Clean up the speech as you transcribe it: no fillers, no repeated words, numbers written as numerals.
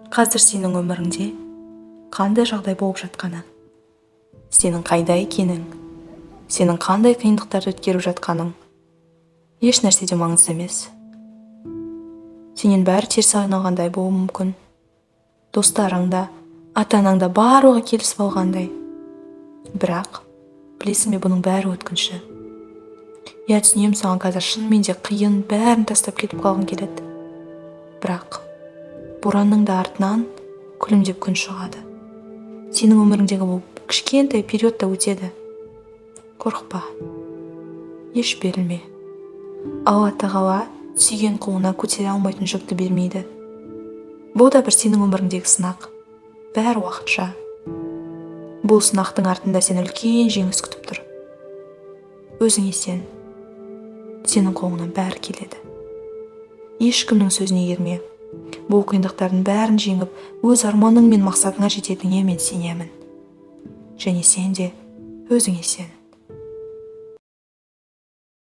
Қазір сенің өміріңде қандай жағдай болып жатқаны, сенің қайда екенің, сенің қандай қиындықтарды өткеріп жатқаның еш нәрседе маңызды емес. Сенен бәрі теріс айналғандай болуы мүмкін. Достарың да, ата-анаң да барлығы келісіп алғандай. Бірақ білесің бе, бұның бәрі өткінші. Я түсінемін, саған қазір шынымен де қиын, бәрін тастап кетіп қалғың келеді. Бірақ боранның да артынан күлімдеп күн шығады. Сенің өміріңдегі бұл кішкентай период та өтеді. Қорықпа, еш берілме. Алла тағала сүйген құлына көтере алмайтын жүкті бермейді. Бұл да бір сенің өміріңдегі сынақ. Бәрі уақытша. Бұл сынақтың артында сен үлкен жеңіс күтіп тұр. Өзіңе сен. Сенің қолыңнан бәрі келеді. Ешкімнің сөзіне ерме. Бұл қиындықтардың бәрін жеңіп, өз арманың мен мақсатыңа жететініңе мен сенемін. Және сен де өзіңе сен.